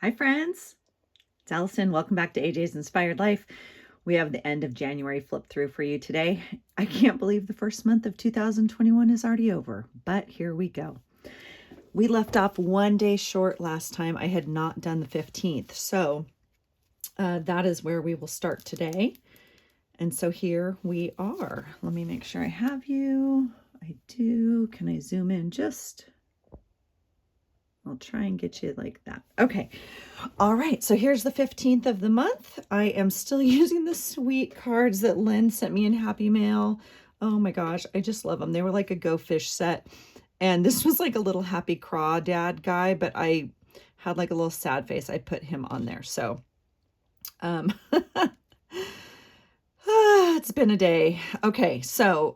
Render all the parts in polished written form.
Hi, friends. It's Allison. Welcome back to AJ's Inspired Life. We have the end of January flip through for you today. I can't believe the first month of 2021 is already over, but here we go. We left off one day short last time. I had not done the 15th, so that is where we will start today. And so here we are. Let me make sure I have you. I do. Can I zoom in just? I'll try and get you like that. Okay. All right. So here's the 15th of the month. I am still using the sweet cards that Lynn sent me in Happy Mail. Oh my gosh. I just love them. They were like a Go Fish set. And this was like a little happy crawdad guy, but I had like a little sad face. I put him on there. So, it's been a day. Okay. So,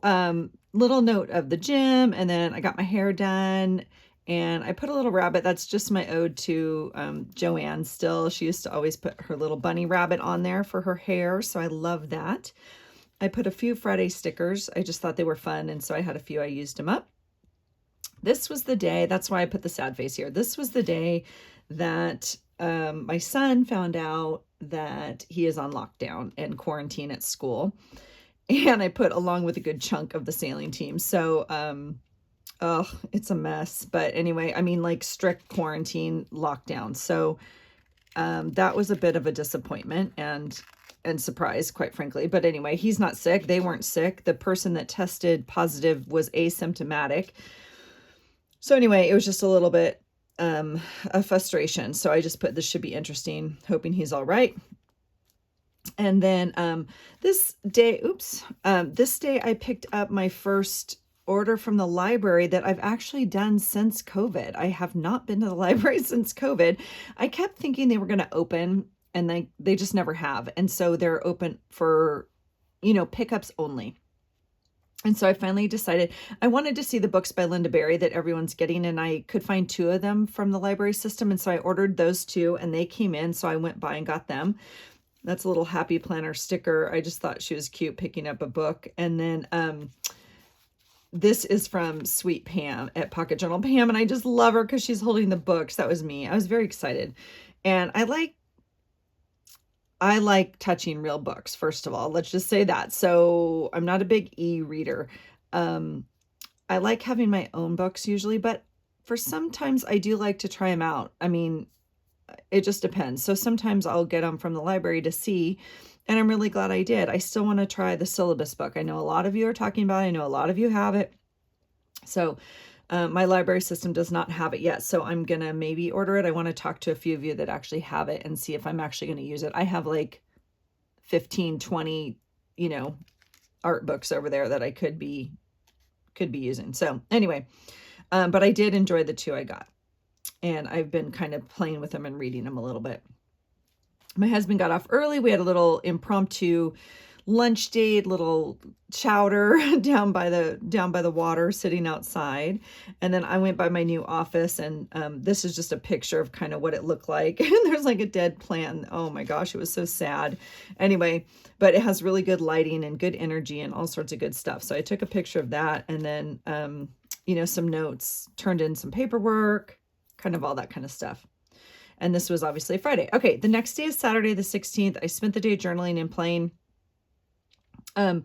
little note of the gym, and then I got my hair done. And I put a little rabbit. That's just my ode to Joanne still. She used to always put her little bunny rabbit on there for her hair. So I love that. I put a few Friday stickers. I just thought they were fun. And so I had a few. I used them up. This was the day. That's why I put the sad face here. This was the day that my son found out that he is on lockdown and quarantine at school. And I put along with a good chunk of the sailing team. So, oh, it's a mess. But anyway, I mean, like strict quarantine lockdown. So that was a bit of a disappointment and surprise, quite frankly. But anyway, he's not sick. They weren't sick. The person that tested positive was asymptomatic. So anyway, it was just a little bit of frustration. So I just put, this should be interesting, hoping he's all right. And then this day I picked up my first order from the library that I've actually done since COVID. I have not been to the library since COVID. I kept thinking they were going to open, and they just never have. And so they're open for, pickups only. And so I finally decided I wanted to see the books by Linda Berry that everyone's getting, and I could find 2 of them from the library system. And so I ordered those 2, and they came in. So I went by and got them. That's a little happy planner sticker. I just thought she was cute picking up a book. And then this is from Sweet Pam at Pocket Journal Pam, and I just love her because she's holding the books. That was me. I was very excited. And I like touching real books, first of all. Let's just say that. So I'm not a big e-reader. I like having my own books usually, but for sometimes I do like to try them out. I mean, it just depends. So sometimes I'll get them from the library to see, and I'm really glad I did. I still want to try the syllabus book. I know a lot of you are talking about it. I know a lot of you have it. So my library system does not have it yet. So I'm going to maybe order it. I want to talk to a few of you that actually have it and see if I'm actually going to use it. I have like 15, 20, art books over there that I could be using. So anyway, but I did enjoy the 2 I got. And I've been kind of playing with them and reading them a little bit. My husband got off early. We had a little impromptu lunch date, little chowder down by the water, sitting outside. And then I went by my new office, and this is just a picture of kind of what it looked like. And there's like a dead plant. Oh my gosh, it was so sad. Anyway, but it has really good lighting and good energy and all sorts of good stuff. So I took a picture of that, and then some notes, turned in some paperwork, kind of all that kind of stuff. And this was obviously Friday. Okay, the next day is Saturday the 16th. I spent the day journaling and playing. I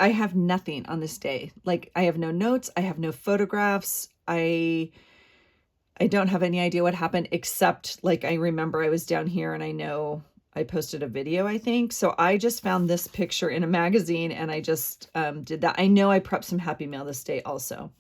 have nothing on this day. Like, I have no notes. I have no photographs. I don't have any idea what happened, except like I remember I was down here, and I know I posted a video, I think. So I just found this picture in a magazine, and I just did that. I know I prepped some Happy Mail this day also.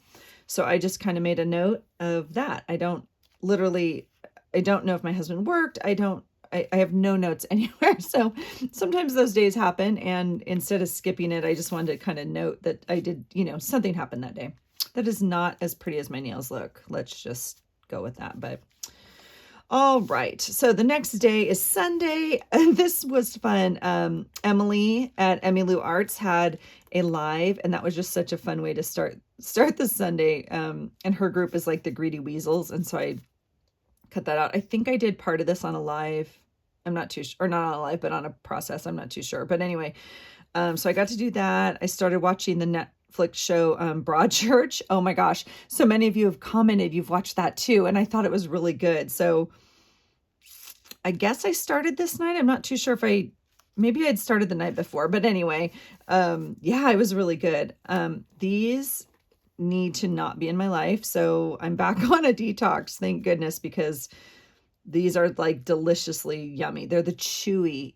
So I just kind of made a note of that. I don't know if my husband worked. I have no notes anywhere. So sometimes those days happen, and instead of skipping it, I just wanted to kind of note that I did, something happened that day. That is not as pretty as my nails look. Let's just go with that. But all right. So the next day is Sunday, and this was fun. Emily at Emmylou Arts had a live, and that was just such a fun way to start the Sunday. And her group is like the Greedy Weasels, and so I cut that out. I think I did part of this on a live. I'm not too sure, or not on a live, but on a process. I'm not too sure. But anyway, so I got to do that. I started watching the Netflix show Broadchurch. Oh my gosh. So many of you have commented you've watched that too. And I thought it was really good. So I guess I started this night. I'm not too sure if maybe I'd started the night before, but anyway, yeah, it was really good. These need to not be in my life. So I'm back on a detox, thank goodness, because these are like deliciously yummy. They're the chewy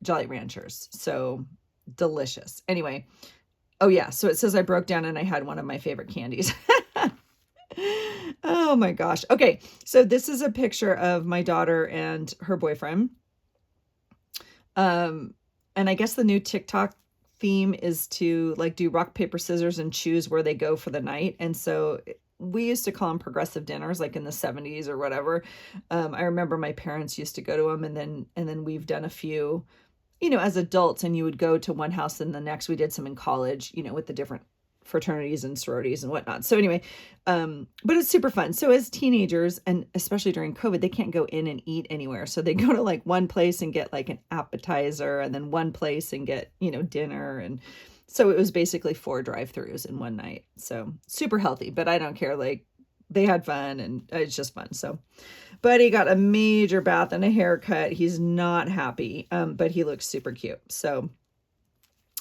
Jolly Ranchers. So delicious. Anyway, oh yeah, so it says I broke down and I had one of my favorite candies. Oh my gosh. Okay, so this is a picture of my daughter and her boyfriend. And I guess the new TikTok theme is to like do rock, paper, scissors and choose where they go for the night. And so we used to call them progressive dinners, like in the 70s or whatever. I remember my parents used to go to them, and then we've done a few, as adults, and you would go to one house and the next. We did some in college, with the different fraternities and sororities and whatnot. So anyway, but it's super fun. So as teenagers, and especially during COVID, they can't go in and eat anywhere. So they go to like one place and get like an appetizer, and then one place and get, dinner. And so it was basically 4 drive-throughs in one night. So super healthy, but I don't care. Like, they had fun and it's just fun. So Buddy got a major bath and a haircut. He's not happy, but he looks super cute. So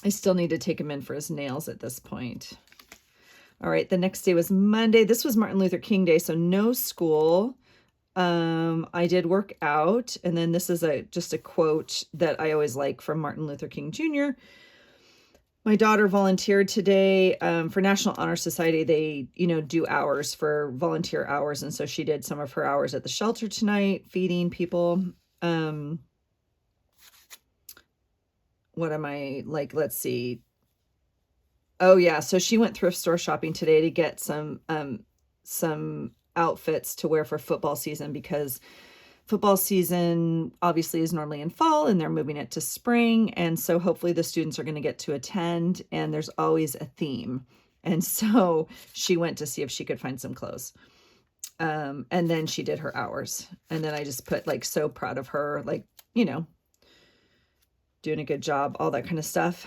I still need to take him in for his nails at this point. All right, the next day was Monday. This was Martin Luther King Day, so no school. I did work out, and then this is just a quote that I always like from Martin Luther King Jr. My daughter volunteered today for National Honor Society. They, do hours for volunteer hours, and so she did some of her hours at the shelter tonight, feeding people. What am I like? Let's see. Oh yeah. So she went thrift store shopping today to get some outfits to wear for football season, because football season obviously is normally in fall and they're moving it to spring. And so hopefully the students are going to get to attend, and there's always a theme. And so she went to see if she could find some clothes. And then she did her hours. And then I just put like, so proud of her, like, doing a good job, all that kind of stuff.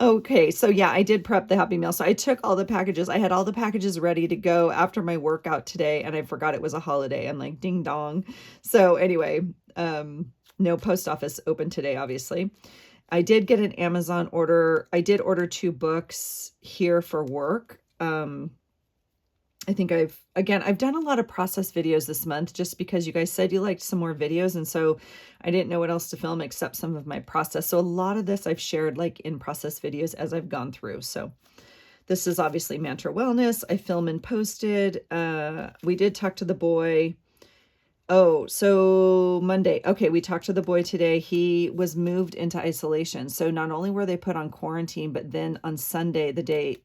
Okay, so yeah, I did prep the Happy Meal. So I took all the packages. I had all the packages ready to go after my workout today, and I forgot it was a holiday. I'm like, ding dong. So anyway, no post office open today, obviously. I did get an Amazon order. I did order 2 books here for work. I think I've done a lot of process videos this month, just because you guys said you liked some more videos. And so I didn't know what else to film except some of my process. So a lot of this I've shared like in process videos as I've gone through. So this is obviously Mantra Wellness. I film and posted. We did talk to the boy. Oh, so Monday. Okay, we talked to the boy today. He was moved into isolation. So not only were they put on quarantine, but then on Sunday, the day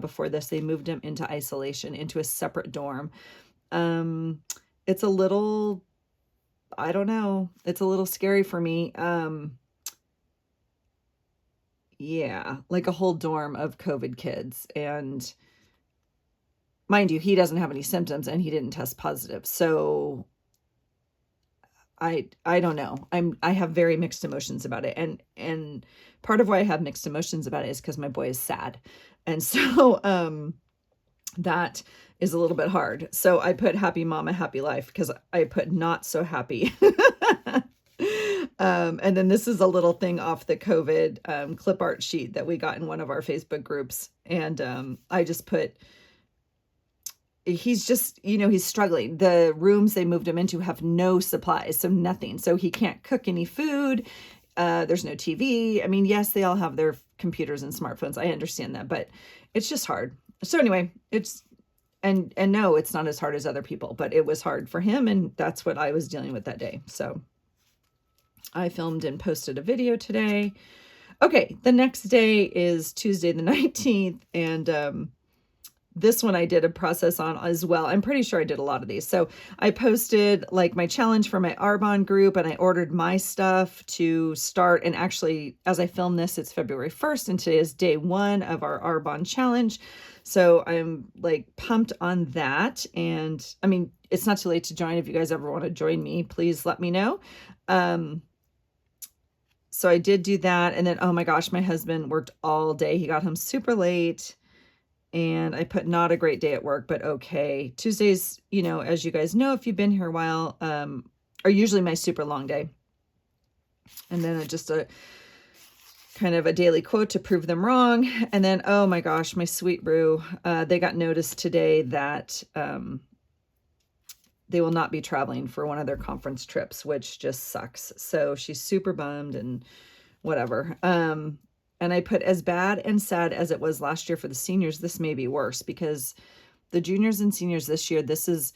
before this, they moved him into isolation, into a separate dorm. It's a little, I don't know, it's a little scary for me. Yeah, like a whole dorm of COVID kids. And mind you, he doesn't have any symptoms and he didn't test positive. So I don't know. I have very mixed emotions about it. And part of why I have mixed emotions about it is because my boy is sad. And so that is a little bit hard. So I put happy mama, happy life, because I put not so happy. And then this is a little thing off the COVID clip art sheet that we got in one of our Facebook groups. And I just put, he's just, he's struggling. The rooms they moved him into have no supplies, so nothing. So he can't cook any food. There's no TV. I mean, yes, they all have their computers and smartphones. I understand that, but it's just hard. So anyway, and no, it's not as hard as other people, but it was hard for him. And that's what I was dealing with that day. So I filmed and posted a video today. Okay. The next day is Tuesday, the 19th. And, this one I did a process on as well. I'm pretty sure I did a lot of these. So I posted like my challenge for my Arbonne group, and I ordered my stuff to start. And actually, as I film this, it's February 1st, and today is day 1 of our Arbonne challenge. So I'm like pumped on that. And I mean, it's not too late to join. If you guys ever want to join me, please let me know. So I did do that. And then, oh my gosh, my husband worked all day. He got home super late. And I put not a great day at work, but okay. Tuesdays, you know, as you guys know, if you've been here a while, are usually my super long day. And then just a kind of a daily quote to prove them wrong. And then, oh my gosh, my sweet brew, they got notice today that they will not be traveling for one of their conference trips, which just sucks. So she's super bummed and whatever. And I put, as bad and sad as it was last year for the seniors, this may be worse, because the juniors and seniors this year, this is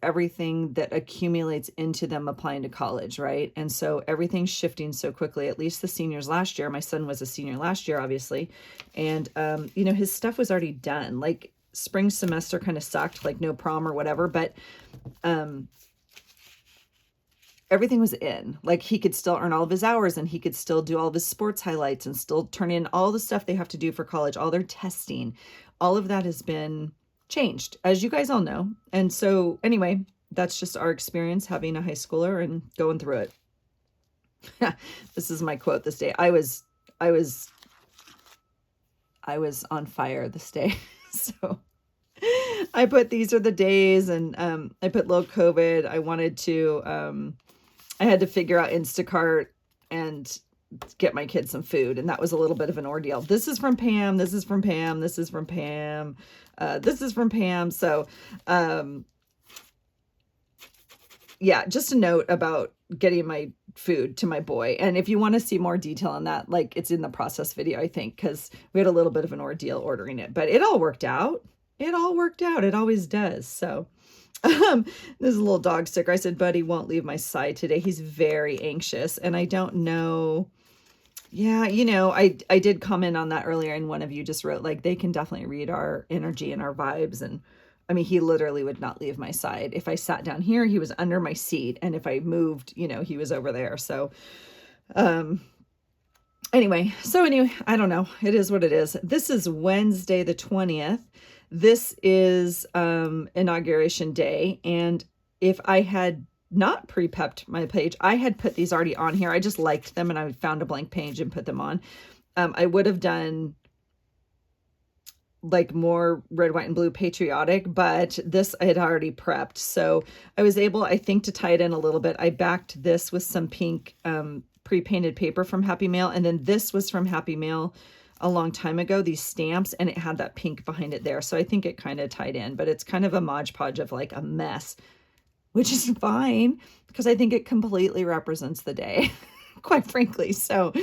everything that accumulates into them applying to college, right? And so everything's shifting so quickly. At least the seniors last year, my son was a senior last year, obviously. And, you know, his stuff was already done. Like spring semester kind of sucked, like no prom or whatever, but everything was in. Like he could still earn all of his hours, and he could still do all of his sports highlights and still turn in all the stuff they have to do for college, all their testing. All of that has been changed, as you guys all know. And so anyway, that's just our experience having a high schooler and going through it. This is my quote this day. I was on fire this day. So I put, these are the days, and I put low COVID. I wanted to, I had to figure out Instacart and get my kids some food. And that was a little bit of an ordeal. This is from Pam. This is from Pam. This is from Pam. This is from Pam. So, yeah, just a note about getting my food to my boy. And if you want to see more detail on that, like it's in the process video, I think, because we had a little bit of an ordeal ordering it, but it all worked out. It all worked out. It always does. So, this is a little dog sticker. I said, Buddy won't leave my side today. He's very anxious, and I don't know. Yeah, you know, I did comment on that earlier, and one of you just wrote, like, they can definitely read our energy and our vibes. And I mean, he literally would not leave my side. If I sat down here, he was under my seat. And if I moved, you know, he was over there. So, anyway, I don't know. It is what it is. This is Wednesday, the 20th. This is inauguration day. And if I had not pre-pepped my page, I had put these already on here. I just liked them, and I found a blank page and put them on. I would have done like more red, white, and blue patriotic, but this I had already prepped. So I was able, I think, to tie it in a little bit. I backed this with some pink pre-painted paper from Happy Mail. And then this was from Happy Mail a long time ago, these stamps, and it had that pink behind it there. So I think it kind of tied in, but it's kind of a Mod Podge of like a mess, which is fine because I think it completely represents the day, quite frankly. So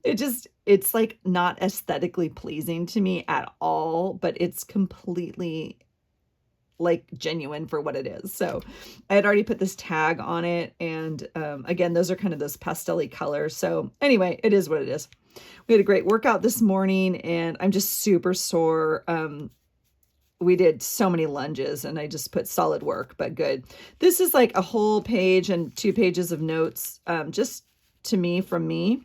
it's like not aesthetically pleasing to me at all, but it's completely like genuine for what it is. So I had already put this tag on it. And again, those are kind of those pastel-y colors. So anyway, it is what it is. We had a great workout this morning, and I'm just super sore. We did so many lunges, and I just put solid work, but good. This is like a whole page and 2 pages of notes, just to me, from me.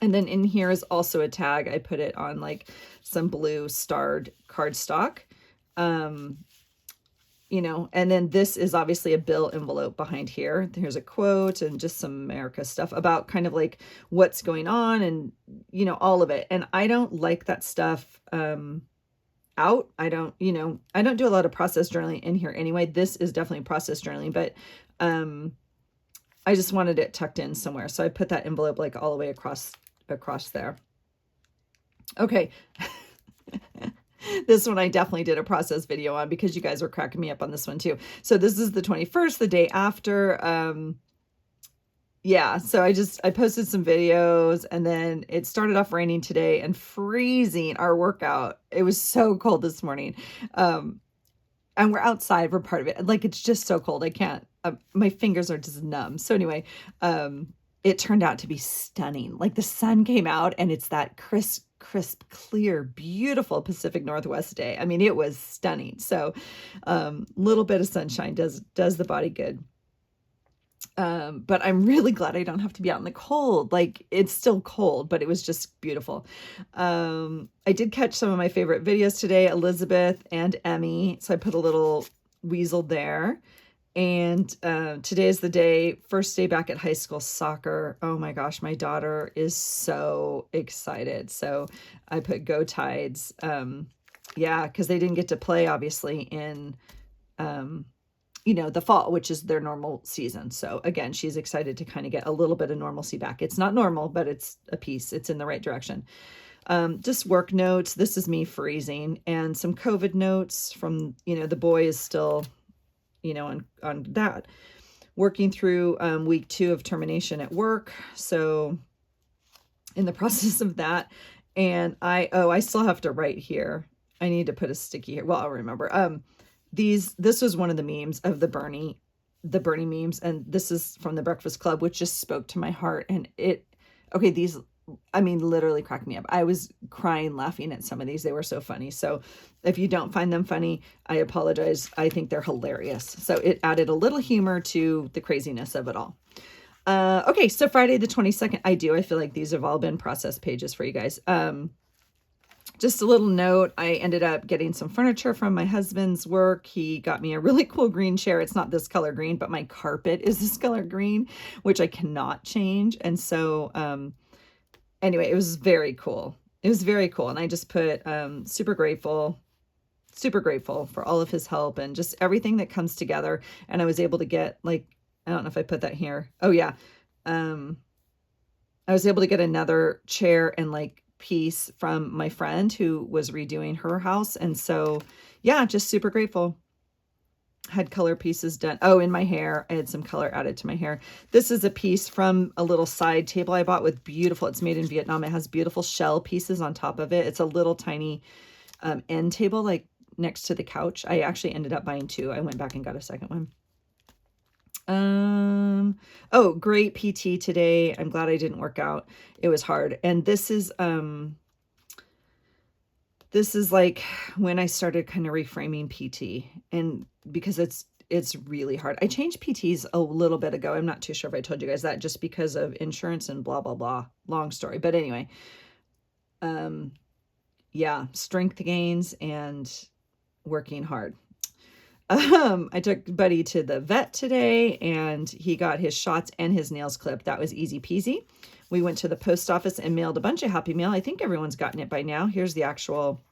And then in here is also a tag. I put it on like some blue starred cardstock. You know, and then this is obviously a bill envelope behind here. Here's a quote and just some America stuff about kind of like what's going on and, you know, all of it. And I don't like that stuff out. I don't do a lot of process journaling in here anyway. This is definitely process journaling, but I just wanted it tucked in somewhere. So I put that envelope like all the way across there. Okay. This one I definitely did a process video on because you guys were cracking me up on this one too. So this is the 21st, the day after. Yeah, so I posted some videos, and then it started off raining today and freezing our workout. It was so cold this morning. And we're outside for part of it. Like, it's just so cold. I can't, my fingers are just numb. So anyway, it turned out to be stunning. Like the sun came out, and it's that crisp, clear, beautiful Pacific Northwest day. I mean, it was stunning. So, little bit of sunshine does the body good. But I'm really glad I don't have to be out in the cold. Like, it's still cold, but it was just beautiful. I did catch some of my favorite videos today, Elizabeth and Emmy. So I put a little weasel there. And today is the day, first day back at high school soccer. Oh my gosh, my daughter is so excited. So I put go Tides. Yeah, because they didn't get to play obviously in the fall, which is their normal season. So again, she's excited to kind of get a little bit of normalcy back. It's not normal, but it's a piece. It's in the right direction. Just work notes. This is me freezing, and some COVID notes from, the boy is still, on that. Working through week 2 of termination at work. So in the process of that, and I still have to write here. I need to put a sticky here. Well, I'll remember. This was one of the memes of the Bernie memes, and this is from the Breakfast Club, which just spoke to my heart. And these, I mean, literally cracked me up. I was crying laughing at some of these. They were so funny. So if you don't find them funny, I apologize. I think they're hilarious. So it added a little humor to the craziness of it all. Okay, so Friday the 22nd, I feel like these have all been process pages for you guys. Just a little note, I ended up getting some furniture from my husband's work. He got me a really cool green chair. It's not this color green, but my carpet is this color green, which I cannot change. And so, anyway, it was very cool. It was very cool. And I just put, super grateful for all of his help and just everything that comes together. And I was able to get, like, I don't know if I put that here. Oh yeah. I was able to get another chair and like piece from my friend who was redoing her house. And so, yeah, just super grateful. Had color pieces done. Oh, in my hair, I had some color added to my hair. This is a piece from a little side table I bought with beautiful, it's made in Vietnam. It has beautiful shell pieces on top of it. It's a little tiny end table, like next to the couch. I actually ended up buying 2. I went back and got a second one. Oh, great PT today. I'm glad I didn't work out. It was hard. And this is like when I started kind of reframing PT, and because it's really hard. I changed PTs a little bit ago. I'm not too sure if I told you guys that, just because of insurance and blah, blah, blah. Long story. But anyway, yeah, strength gains and working hard. I took Buddy to the vet today, and he got his shots and his nails clipped. That was easy peasy. We went to the post office and mailed a bunch of Happy Meal. I think everyone's gotten it by now. Here's the actual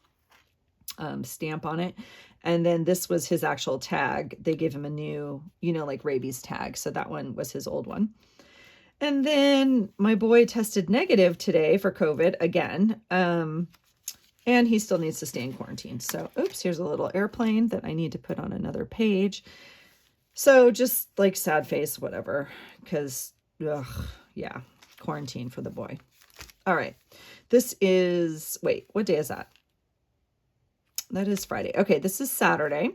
stamp on it. And then this was his actual tag. They gave him a new, like rabies tag. So that one was his old one. And then my boy tested negative today for COVID again. And he still needs to stay in quarantine. So, oops, here's a little airplane that I need to put on another page. So just like sad face, whatever, because, yeah, quarantine for the boy. All right. This is, wait, what day is that? That is Friday. Okay, this is Saturday.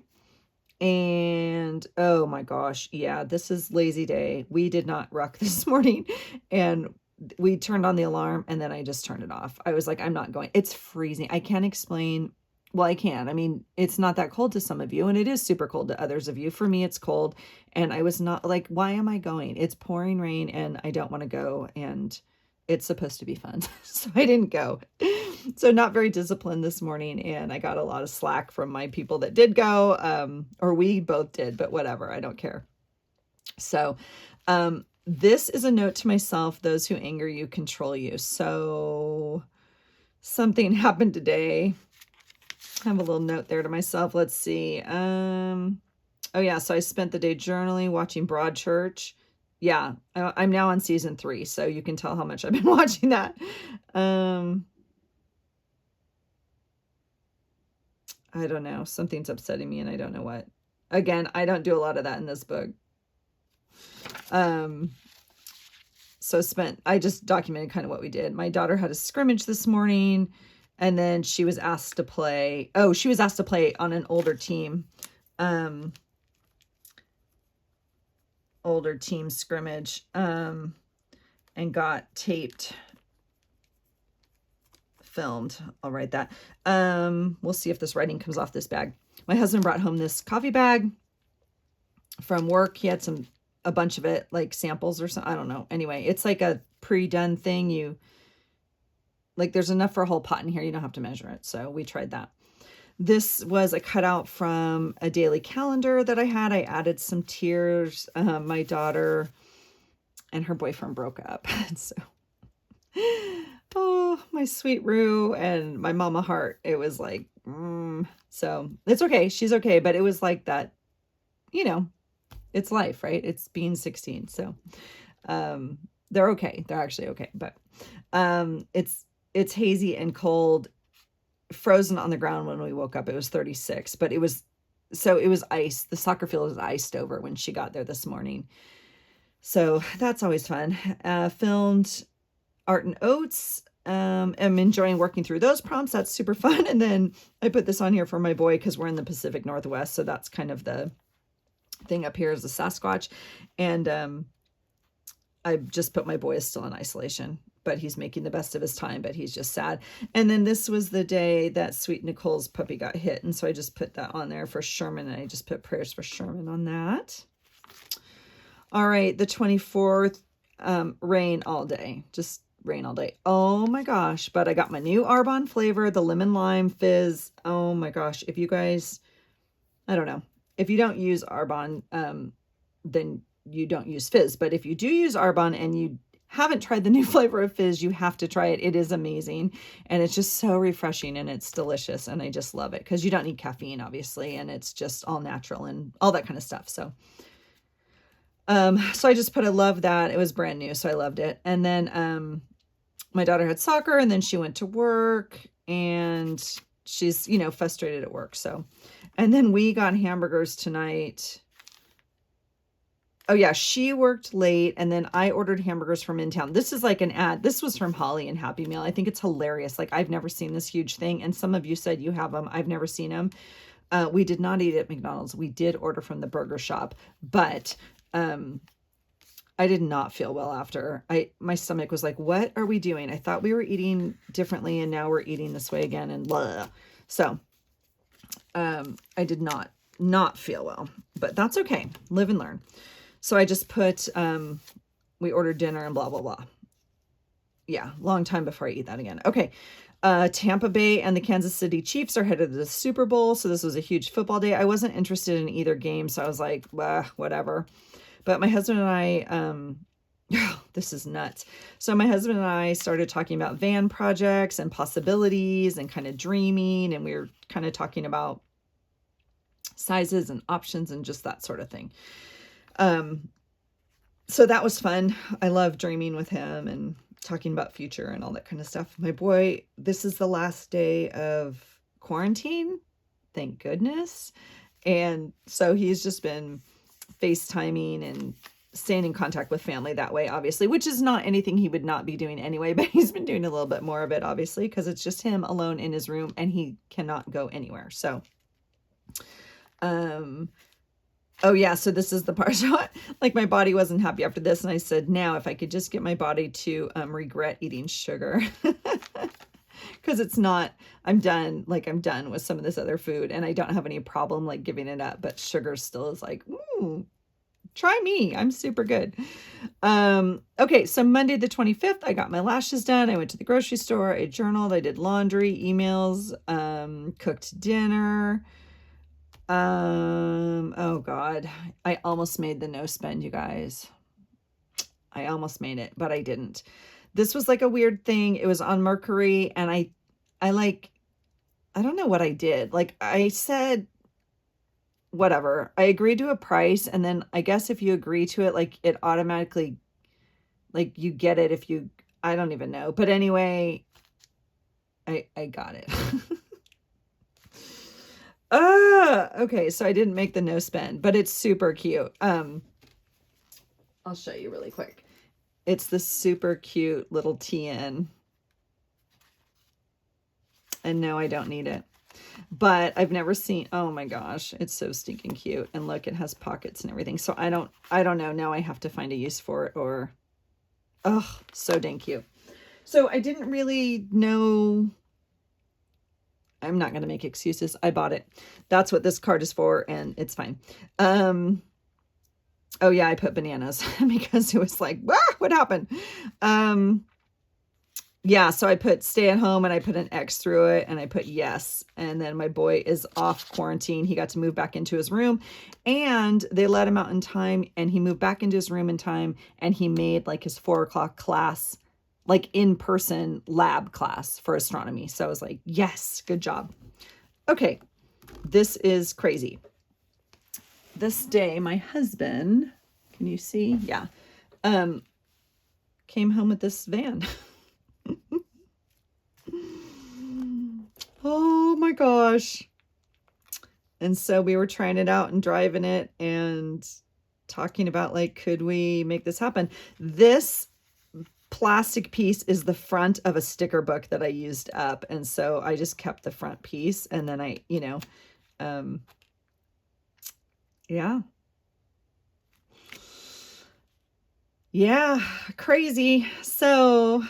And, oh my gosh, yeah, this is lazy day. We did not ruck this morning. And we turned on the alarm, and then I just turned it off. I was like, I'm not going. It's freezing. I can't explain. Well, I can. I mean, it's not that cold to some of you, and it is super cold to others of you. For me, it's cold. And I was not like, why am I going? It's pouring rain, and I don't want to go. And it's supposed to be fun. So I didn't go. So not very disciplined this morning. And I got a lot of slack from my people that did go, or we both did, but whatever. I don't care. So, this is a note to myself: those who anger you control you. So something happened today. I have a little note there to myself. Let's see. Oh yeah, so I spent the day journaling, watching Broadchurch. Yeah, I'm now on season 3, so you can tell how much I've been watching that. I don't know. Something's upsetting me, and I don't know what. Again, I don't do a lot of that in this book. So I just documented kind of what we did. My daughter had a scrimmage this morning, and then she was asked to play. Oh, she was asked to play on an older team scrimmage, and got filmed. I'll write that. We'll see if this writing comes off this bag. My husband brought home this coffee bag from work. He had a bunch of it, like samples or something. I don't know. Anyway, it's like a pre-done thing. There's enough for a whole pot in here. You don't have to measure it. So we tried that. This was a cutout from a daily calendar that I had. I added some tears. My daughter and her boyfriend broke up. So, oh, my sweet Rue and my mama heart. It was like, so it's okay. She's okay. But it was like that, it's life, right? It's being 16. So, they're okay. They're actually okay. But, it's hazy and cold, frozen on the ground when we woke up. It was 36, but it was ice. The soccer field was iced over when she got there this morning. So that's always fun. Filmed Art and Oats. I'm enjoying working through those prompts. That's super fun. And then I put this on here for my boy because we're in the Pacific Northwest. So that's kind of the thing up here is the Sasquatch. And I just put my boy is still in isolation, but he's making the best of his time, but he's just sad. And then this was the day that sweet Nicole's puppy got hit. And so I just put that on there for Sherman, and I just put prayers for Sherman on that. All right, the 24th, rain all day, just rain all day. Oh my gosh, but I got my new Arbonne flavor, the lemon lime fizz. Oh my gosh, if you guys, I don't know, if you don't use Arbonne, then you don't use fizz. But if you do use Arbonne and you haven't tried the new flavor of fizz, you have to try it. It is amazing, and it's just so refreshing, and it's delicious, and I just love it because you don't need caffeine, obviously, and it's just all natural and all that kind of stuff. So I just put, I love that. It was brand new, so I loved it. And then my daughter had soccer, and then she went to work, and she's, frustrated at work. So, and then we got hamburgers tonight. Oh yeah, she worked late, and then I ordered hamburgers from in town. This is like an ad. This was from Holly and Happy Meal. I think it's hilarious. Like, I've never seen this huge thing, and some of you said you have them. I've never seen them. We did not eat at McDonald's. We did order from the burger shop, but I did not feel well after. My stomach was like, what are we doing? I thought we were eating differently, and now we're eating this way again, and blah. So I did not feel well, but that's okay. Live and learn. So I just put, we ordered dinner and blah, blah, blah. Yeah, long time before I eat that again. Okay. Tampa Bay and the Kansas City Chiefs are headed to the Super Bowl. So this was a huge football day. I wasn't interested in either game, so I was like, whatever. But my husband and I, this is nuts. So my husband and I started talking about van projects and possibilities and kind of dreaming. And we were kind of talking about sizes and options and just that sort of thing. So that was fun. I love dreaming with him and talking about future and all that kind of stuff. My boy, this is the last day of quarantine. Thank goodness. And so he's just been FaceTiming and staying in contact with family that way, obviously, which is not anything he would not be doing anyway, but he's been doing a little bit more of it, obviously, because it's just him alone in his room and he cannot go anywhere. So, oh yeah, so this is the part. So, like, my body wasn't happy after this, and I said, now if I could just get my body to regret eating sugar, because it's not, I'm done with some of this other food, and I don't have any problem like giving it up, but sugar still is like, try me, I'm super good. Okay, so Monday the 25th, I got my lashes done. I went to the grocery store, I journaled, I did laundry, emails, cooked dinner. Oh God, I almost made the no spend, you guys. I almost made it, but I didn't. This was like a weird thing. It was on Mercury, and I don't know what I did. Like, I said, whatever, I agreed to a price. And then I guess if you agree to it, like, it automatically, like, you get it if you, I don't even know. But anyway, I got it. Okay, so I didn't make the no spend, but it's super cute. I'll show you really quick. It's this super cute little TN. And no, I don't need it. But I've never seen, oh my gosh, it's so stinking cute. And look, it has pockets and everything. So I don't know. Now I have to find a use for it, or, oh, so dang cute. So I didn't really know. I'm not going to make excuses. I bought it. That's what this card is for, and it's fine. Oh yeah, I put bananas because it was like, what happened? Yeah, so I put stay at home and I put an X through it and I put yes. And then my boy is off quarantine. He got to move back into his room and they let him out in time and he moved back into his room in time and he made like his 4 o'clock class, like in-person lab class for astronomy. So I was like, yes, good job. Okay, this is crazy. This day, my husband, can you see? Yeah, came home with this van. Oh my gosh. And so we were trying it out and driving it and talking about like, could we make this happen? This plastic piece is the front of a sticker book that I used up. And so I just kept the front piece and then I, yeah. Yeah, crazy. So,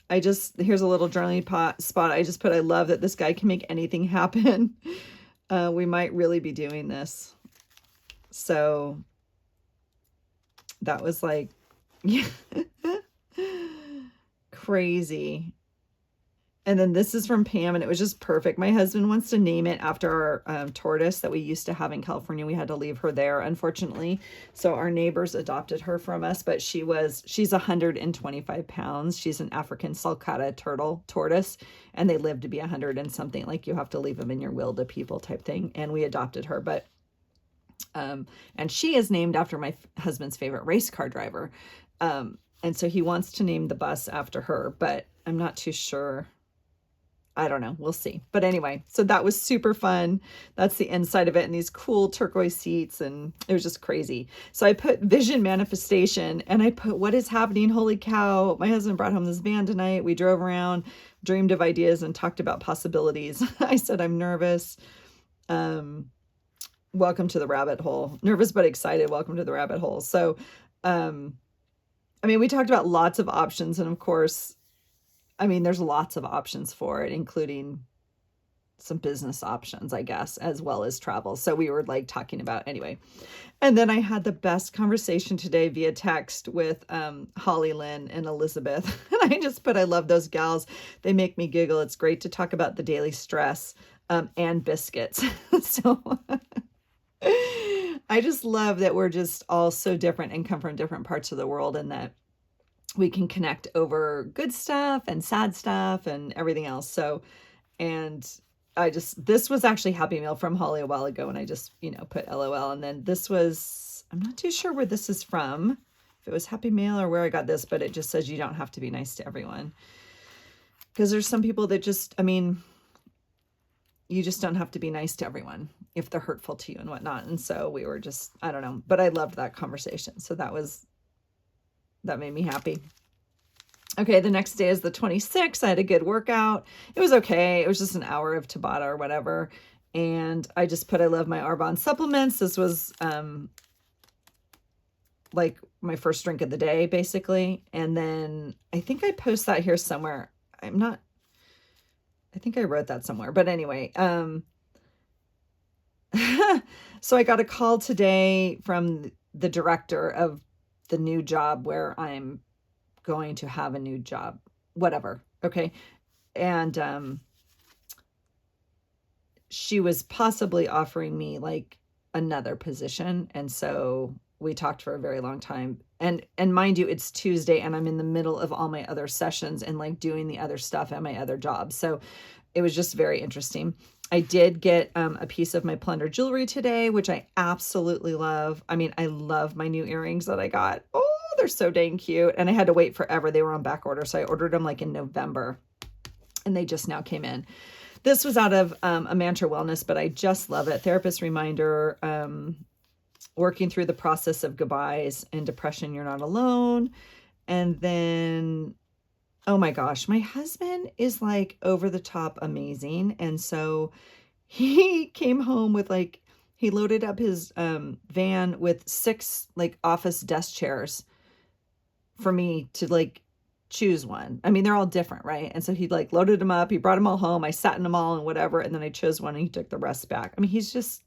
here's a little journaling spot. I just put, I love that this guy can make anything happen. We might really be doing this. So that was like, yeah, crazy. And then this is from Pam, and it was just perfect. My husband wants to name it after our tortoise that we used to have in California. We had to leave her there, unfortunately. So our neighbors adopted her from us, but she's 125 pounds. She's an African sulcata tortoise, and they live to be 100 and something. Like you have to leave them in your will to people type thing. And we adopted her, but and she is named after my husband's favorite race car driver. And so he wants to name the bus after her, but I'm not too sure. I don't know. We'll see. But anyway, so that was super fun. That's the inside of it and these cool turquoise seats. And it was just crazy. So I put vision manifestation and I put what is happening. Holy cow. My husband brought home this van tonight. We drove around, dreamed of ideas and talked about possibilities. I said, I'm nervous. Welcome to the rabbit hole. Nervous, but excited. Welcome to the rabbit hole. So, we talked about lots of options. And of course, there's lots of options for it, including some business options, I guess, as well as travel. So we were like talking about anyway. And then I had the best conversation today via text with Holly, Lynn, and Elizabeth. And I just put, I love those gals. They make me giggle. It's great to talk about the daily stress and biscuits. So I just love that we're just all so different and come from different parts of the world and that we can connect over good stuff and sad stuff and everything else. So, and this was actually Happy Meal from Holly a while ago. And I just, put LOL. And then this was, I'm not too sure where this is from, if it was Happy Meal or where I got this, but it just says you don't have to be nice to everyone. Because there's some people that just, you just don't have to be nice to everyone if they're hurtful to you and whatnot. And so we were just, I don't know, but I loved that conversation. So that made me happy. Okay, the next day is the 26th. I had a good workout. It was okay. It was just an hour of Tabata or whatever. And I just put, I love my Arbonne supplements. This was like my first drink of the day, basically. And then I think I post that here somewhere. I think I wrote that somewhere. But anyway, so I got a call today from the director of the new job where I'm going to have a new job, whatever. Okay. And, she was possibly offering me like another position. And so we talked for a very long time and mind you, it's Tuesday and I'm in the middle of all my other sessions and like doing the other stuff at my other job. So it was just very interesting. I did get a piece of my Plunder jewelry today, which I absolutely love. I love my new earrings that I got. Oh, they're so dang cute. And I had to wait forever. They were on back order. So I ordered them like in November and they just now came in. This was out of a Mantra Wellness, but I just love it. Therapist reminder, working through the process of goodbyes and depression. You're not alone. And then, oh my gosh, my husband is like over the top amazing. And so he came home with like, he loaded up his van with 6 like office desk chairs for me to like choose one. They're all different, right? And so he like loaded them up. He brought them all home. I sat in them all and whatever. And then I chose one and he took the rest back. He's just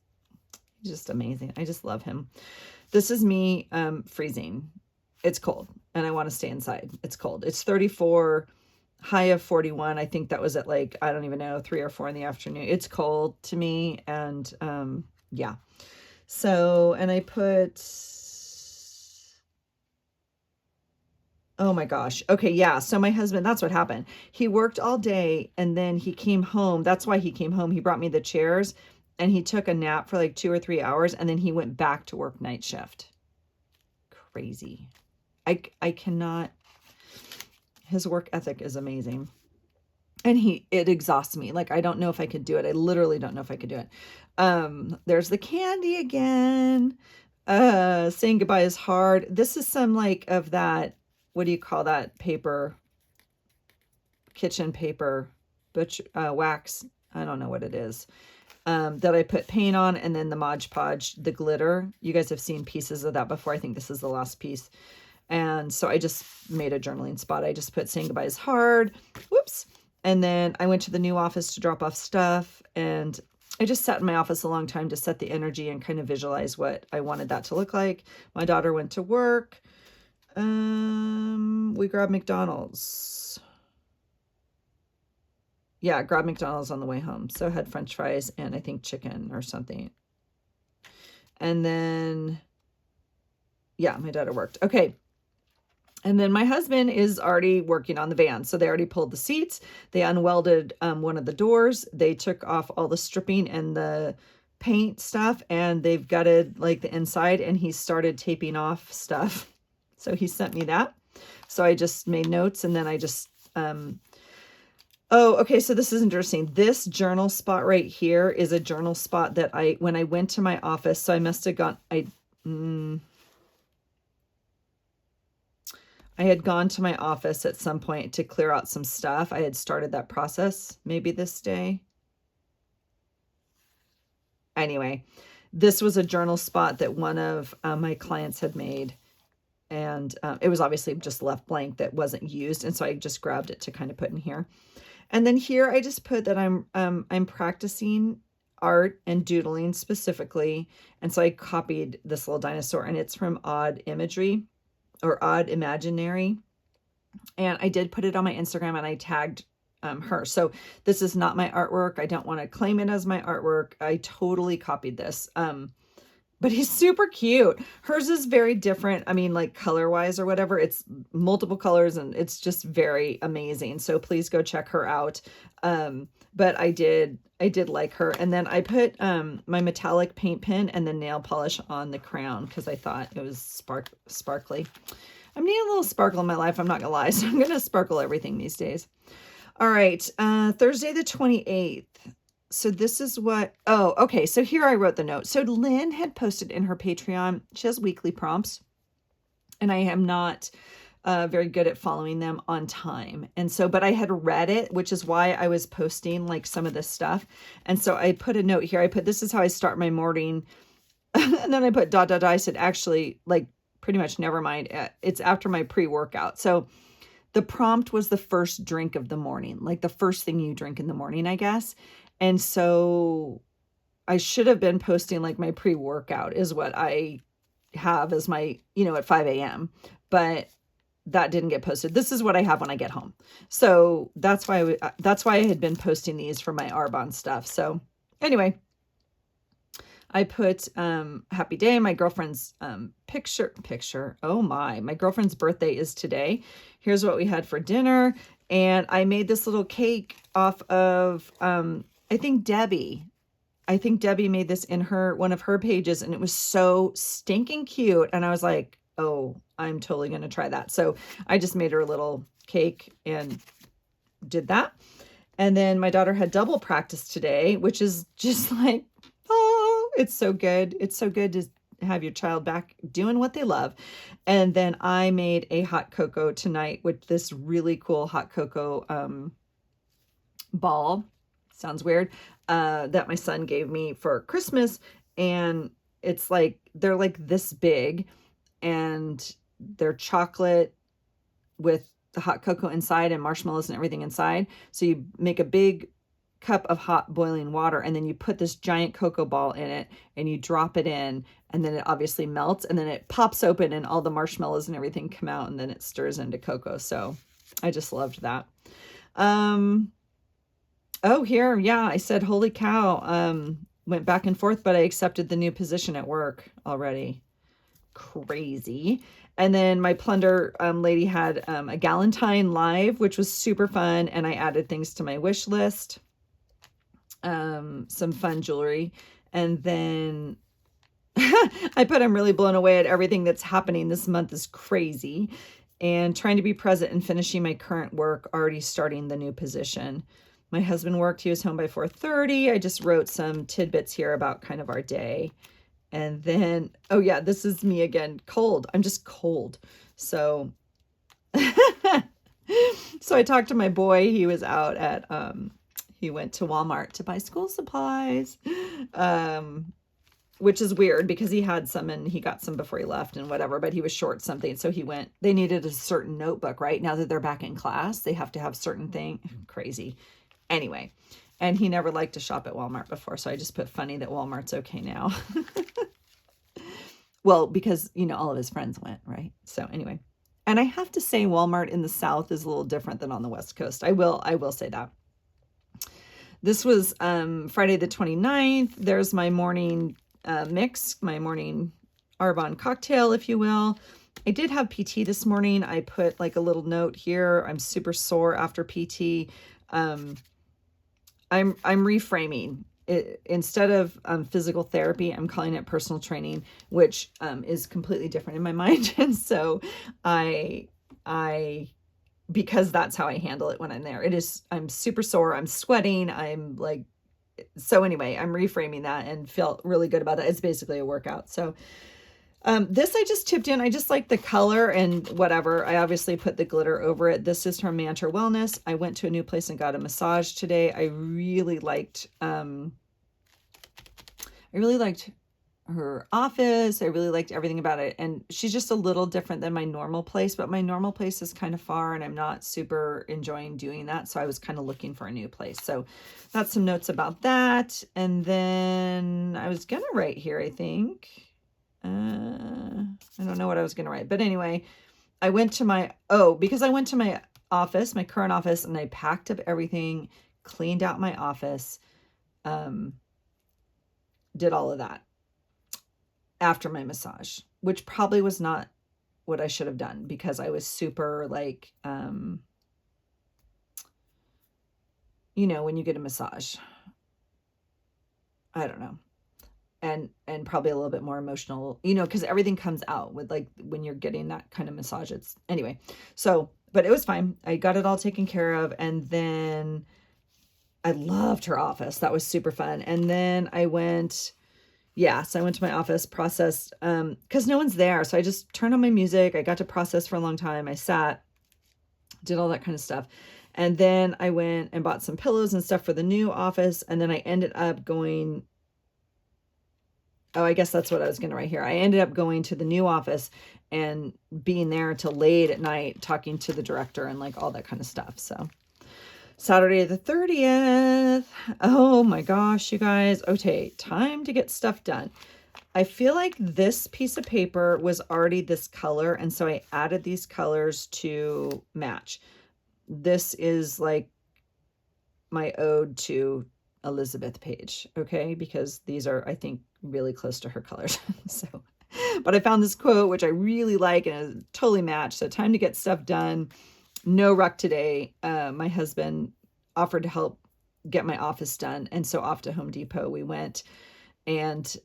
amazing. I just love him. This is me freezing. It's cold. and I want to stay inside. It's cold. It's 34, high of 41. I think that was at like, I don't even know, 3 or 4 in the afternoon. It's cold to me. And yeah. So, and I put, oh my gosh. Okay, yeah. So my husband, that's what happened. He worked all day and then he came home. That's why he came home. He brought me the chairs and he took a nap for like 2 or 3 hours and then he went back to work night shift. Crazy. I cannot, his work ethic is amazing. And it exhausts me. Like, I don't know if I could do it. I literally don't know if I could do it. There's the candy again. Saying goodbye is hard. This is some like of that, what do you call that paper? Kitchen paper, wax. I don't know what it is. That I put paint on, and then the Mod Podge, the glitter. You guys have seen pieces of that before. I think this is the last piece. And so I just made a journaling spot. I just put saying goodbye is hard. Whoops. And then I went to the new office to drop off stuff. And I just sat in my office a long time to set the energy and kind of visualize what I wanted that to look like. My daughter went to work. We grabbed McDonald's. Yeah, grabbed McDonald's on the way home. So I had French fries and I think chicken or something. And then, yeah, my daughter worked. Okay. And then my husband is already working on the van. So they already pulled the seats. They unwelded one of the doors. They took off all the stripping and the paint stuff, and they've gutted like the inside, and he started taping off stuff. So he sent me that. So I just made notes, and then I just, oh, okay. So this is interesting. This journal spot right here is a journal spot that when I went to my office, so I must have gone, I had gone to my office at some point to clear out some stuff. I had started that process maybe this day. Anyway, this was a journal spot that one of my clients had made. And it was obviously just left blank that wasn't used. And so I just grabbed it to kind of put in here. And then here I just put that I'm practicing art and doodling specifically. And so I copied this little dinosaur, and it's from Odd Imagery. Or Odd Imaginary. And I did put it on my Instagram, and I tagged her. So this is not my artwork. I don't want to claim it as my artwork. I totally copied this. But he's super cute. Hers is very different. I mean, like color wise or whatever, it's multiple colors and it's just very amazing. So please go check her out. But I did like her. And then I put my metallic paint pen and the nail polish on the crown because I thought it was sparkly. I'm needing a little sparkle in my life, I'm not gonna lie. So I'm gonna sparkle everything these days. All right, Thursday the 28th. So this is what, oh, okay. So here I wrote the note. So Lynn had posted in her Patreon, she has weekly prompts, and I am not very good at following them on time. And so, but I had read it, which is why I was posting like some of this stuff. And so I put a note here. I put, this is how I start my morning. And then I put ... I said, actually, like pretty much never mind. It's after my pre-workout. So the prompt was the first drink of the morning, like the first thing you drink in the morning, I guess. And so I should have been posting like my pre-workout is what I have as my, at 5 a.m. But that didn't get posted. This is what I have when I get home. So that's why I had been posting these for my Arbonne stuff. So anyway, I put happy day. My girlfriend's picture. Oh my girlfriend's birthday is today. Here's what we had for dinner. And I made this little cake off of, I think Debbie made this in one of her pages, and it was so stinking cute. And I was like, oh, I'm totally going to try that. So I just made her a little cake and did that. And then my daughter had double practice today, which is just like, oh, it's so good. It's so good to have your child back doing what they love. And then I made a hot cocoa tonight with this really cool hot cocoa ball. Sounds weird. That my son gave me for Christmas. And it's like, they're like this big, and they're chocolate with the hot cocoa inside and marshmallows and everything inside. So you make a big cup of hot boiling water, and then you put this giant cocoa ball in it and you drop it in, and then it obviously melts, and then it pops open and all the marshmallows and everything come out, and then it stirs into cocoa. So I just loved that. Oh, here, yeah, I said, holy cow. Went back and forth, but I accepted the new position at work already. Crazy. And then my plunder lady had a Galentine live, which was super fun, and I added things to my wish list. Some fun jewelry. And then I put, I'm really blown away at everything that's happening this month is crazy. And trying to be present and finishing my current work, already starting the new position. My husband worked, he was home by 4:30. I just wrote some tidbits here about kind of our day. And then, oh yeah, this is me again, cold. I'm just cold. So, so I talked to my boy. He was out at, he went to Walmart to buy school supplies, which is weird because he had some and he got some before he left and whatever, but he was short something. So he went, they needed a certain notebook, right? Now that they're back in class, they have to have certain thing. Crazy. Anyway, and he never liked to shop at Walmart before. So I just put funny that Walmart's okay now. Well, because, you know, all of his friends went, right? So anyway, and I have to say Walmart in the South is a little different than on the West Coast. I will say that. This was Friday the 29th. There's my morning mix, my morning Arbonne cocktail, if you will. I did have PT this morning. I put like a little note here. I'm super sore after PT. I'm reframing it. Instead of physical therapy, I'm calling it personal training, which is completely different in my mind. And so I because that's how I handle it when I'm there. I'm super sore. I'm sweating. I'm like, so anyway, I'm reframing that and felt really good about it. It's basically a workout. So this I just tipped in. I just like the color and whatever. I obviously put the glitter over it. This is from Mantra Wellness. I went to a new place and got a massage today. I really liked her office. I really liked everything about it. And she's just a little different than my normal place, but my normal place is kind of far and I'm not super enjoying doing that. So I was kind of looking for a new place. So that's some notes about that. And then I was going to write here, I think. I don't know what I was going to write, but anyway, I went to because I went to my office, my current office, and I packed up everything, cleaned out my office, did all of that after my massage, which probably was not what I should have done because I was super like, you know, when you get a massage, I don't know. And probably a little bit more emotional, you know, because everything comes out with like when you're getting that kind of massage. It's anyway. So, but it was fine. I got it all taken care of. And then I loved her office. That was super fun. And then I went to my office, processed, because no one's there. So I just turned on my music. I got to process for a long time. I sat, did all that kind of stuff. And then I went and bought some pillows and stuff for the new office. And then I ended up going, I guess that's what I was going to write here. I ended up going to the new office and being there till late at night, talking to the director and like all that kind of stuff. So Saturday the 30th. Oh my gosh, you guys. Okay, time to get stuff done. I feel like this piece of paper was already this color, and so I added these colors to match. This is like my ode to Elizabeth Page, okay? Because these are, I think, really close to her colors. So, but I found this quote, which I really like, and it totally matched. So time to get stuff done. No ruck today. My husband offered to help get my office done. And so off to Home Depot we went, and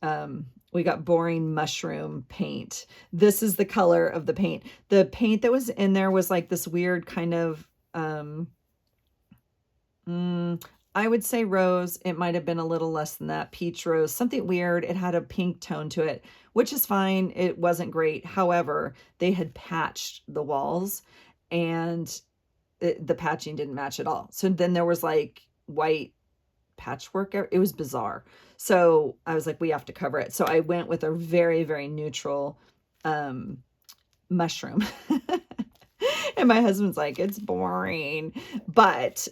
we got boring mushroom paint. This is the color of the paint. The paint that was in there was like this weird kind of, I would say rose. It might have been a little less than that. Peach rose, something weird. It had a pink tone to it, which is fine. It wasn't great. However, they had patched the walls and the patching didn't match at all. So then there was like white patchwork. It was bizarre. So I was like, we have to cover it. So I went with a very, very neutral mushroom. And my husband's like, it's boring. But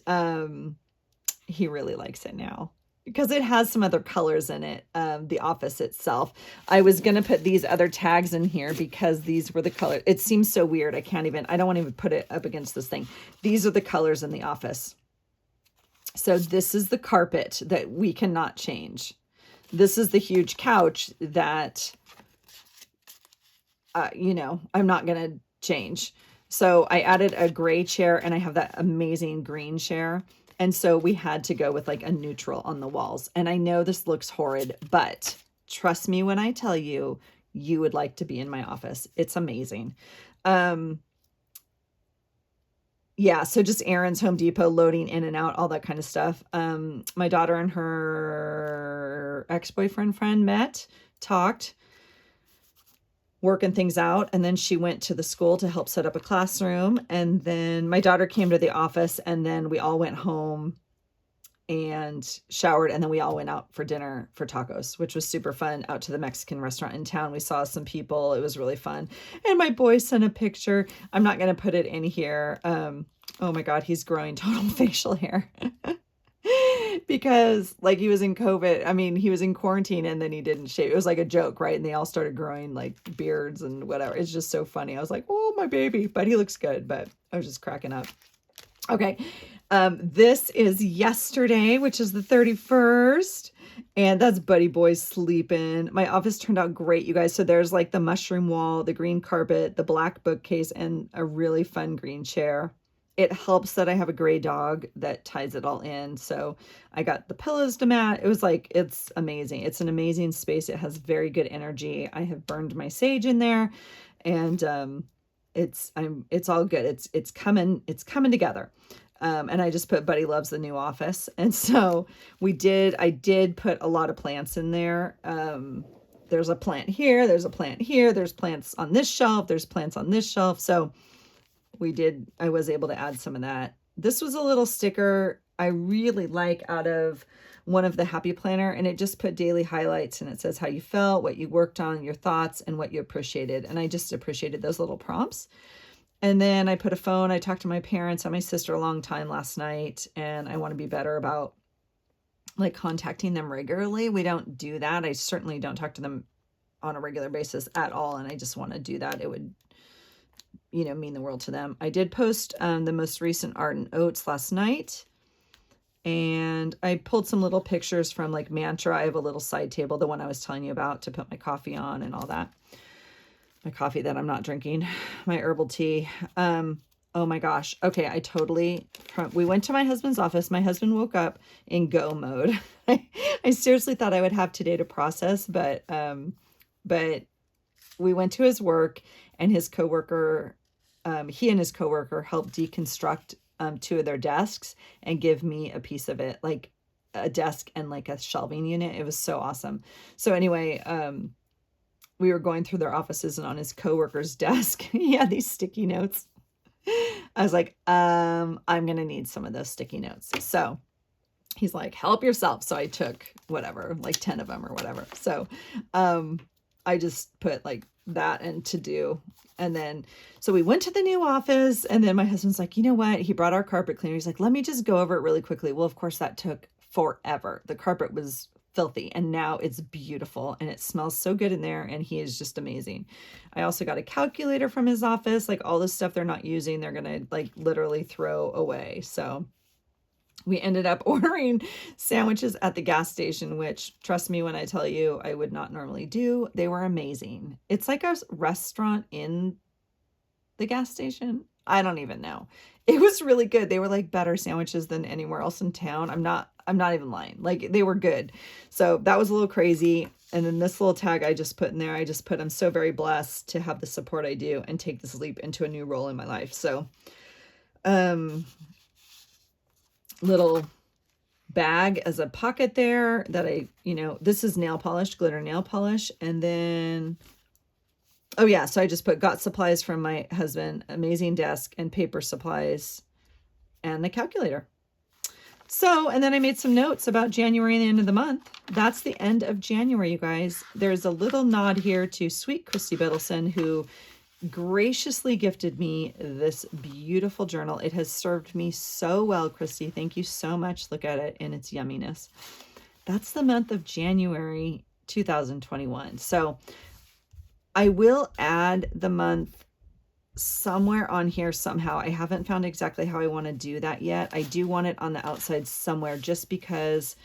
he really likes it now because it has some other colors in it, the office itself. I was going to put these other tags in here because these were the colors. It seems so weird. I don't want to even put it up against this thing. These are the colors in the office. So this is the carpet that we cannot change. This is the huge couch that, I'm not going to change. So I added a gray chair and I have that amazing green chair. And so we had to go with like a neutral on the walls. And I know this looks horrid, but trust me when I tell you, you would like to be in my office. It's amazing. Yeah, so just Aaron's Home Depot loading in and out, all that kind of stuff. My daughter and her ex-boyfriend friend met, talked, working things out, and then she went to the school to help set up a classroom. And then my daughter came to the office, and then we all went home and showered, and then we all went out for dinner for tacos, which was super fun, out to the Mexican restaurant in town. We saw some people. It was really fun. And my boy sent a picture. I'm not going to put it in here. Oh my God, he's growing total facial hair. Because like he was in COVID, I mean, he was in quarantine and then he didn't shave. It was like a joke, right? And they all started growing like beards and whatever. It's just so funny. I was like, oh, my baby, but he looks good, but I was just cracking up. Okay. This is yesterday, which is the 31st, and that's Buddy Boy sleeping. My office turned out great, you guys. So there's like the mushroom wall, the green carpet, the black bookcase, and a really fun green chair. It helps that I have a gray dog that ties it all in. So I got the pillows to match. It was like, it's amazing. It's an amazing space. It has very good energy. I have burned my sage in there, and it's all good. It's coming together. And I just put Buddy loves the new office. And so I did put a lot of plants in there. There's a plant here, there's a plant here, there's plants on this shelf, there's plants on this shelf. So I was able to add some of that. This was a little sticker I really like out of one of the Happy Planner, and it just put daily highlights, and it says how you felt, what you worked on, your thoughts, and what you appreciated. And I just appreciated those little prompts. And then I put a phone. I talked to my parents and my sister a long time last night, and I want to be better about like contacting them regularly. We don't do that. I certainly don't talk to them on a regular basis at all. And I just want to do that. It would, mean the world to them. I did post the most recent art and oats last night, and I pulled some little pictures from like Mantra. I have a little side table, the one I was telling you about, to put my coffee on and all that. My coffee that I'm not drinking, my herbal tea. Oh my gosh. Okay. We went to my husband's office. My husband woke up in go mode. I seriously thought I would have today to process, but we went to his work, and his coworker, he and his coworker helped deconstruct 2 of their desks and give me a piece of it, like a desk and like a shelving unit. It was so awesome. So anyway, we were going through their offices, and on his coworker's desk, he had these sticky notes. I was like, I'm going to need some of those sticky notes. So he's like, help yourself. So I took whatever, like 10 of them or whatever. So I just put like that and to do. And then, so we went to the new office, and then my husband's like, you know what? He brought our carpet cleaner. He's like, let me just go over it really quickly. Well, of course that took forever. The carpet was filthy, and now it's beautiful, and it smells so good in there, and he is just amazing. I also got a calculator from his office, like all the stuff they're not using, they're gonna like literally throw away. So we ended up ordering sandwiches at the gas station, which, trust me when I tell you, I would not normally do. They were amazing. It's like a restaurant in the gas station. I don't even know. It was really good. They were like better sandwiches than anywhere else in town. I'm not even lying. Like, they were good. So that was a little crazy. And then this little tag I just put in there, I'm so very blessed to have the support I do and take this leap into a new role in my life. So, little bag as a pocket there that this is nail polish, glitter nail polish. And then, oh yeah, so I just got supplies from my husband, amazing desk and paper supplies, and the calculator. So, and then I made some notes about January and the end of the month. That's the end of January, you guys. There's a little nod here to sweet Kristie Biddleson, who graciously gifted me this beautiful journal. It has served me so well, Kristie. Thank you so much. Look at it in its yumminess. That's the month of January 2021. So I will add the month somewhere on here somehow. I haven't found exactly how I want to do that yet. I do want it on the outside somewhere just because,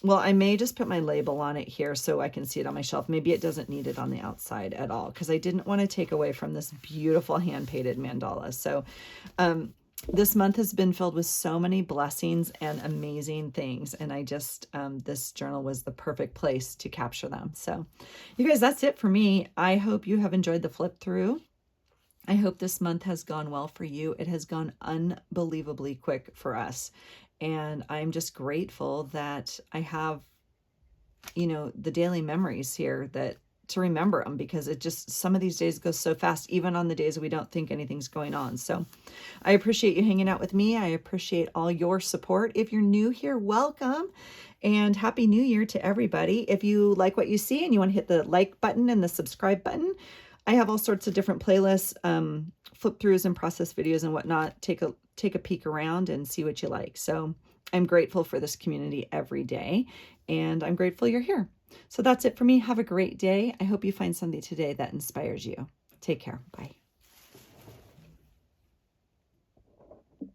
well, I may just put my label on it here so I can see it on my shelf. Maybe it doesn't need it on the outside at all because I didn't want to take away from this beautiful hand-painted mandala. So this month has been filled with so many blessings and amazing things. And I just, this journal was the perfect place to capture them. So you guys, that's it for me. I hope you have enjoyed the flip through. I hope this month has gone well for you. It has gone unbelievably quick for us. And I'm just grateful that I have, you know, the daily memories here that to remember them, because it just, some of these days go so fast, even on the days we don't think anything's going on. So I appreciate you hanging out with me. I appreciate all your support. If you're new here, welcome and Happy New Year to everybody. If you like what you see and you want to hit the like button and the subscribe button, I have all sorts of different playlists, flip throughs and process videos and whatnot. Take a peek around and see what you like. So I'm grateful for this community every day, and I'm grateful you're here. So that's it for me. Have a great day. I hope you find something today that inspires you. Take care. Bye.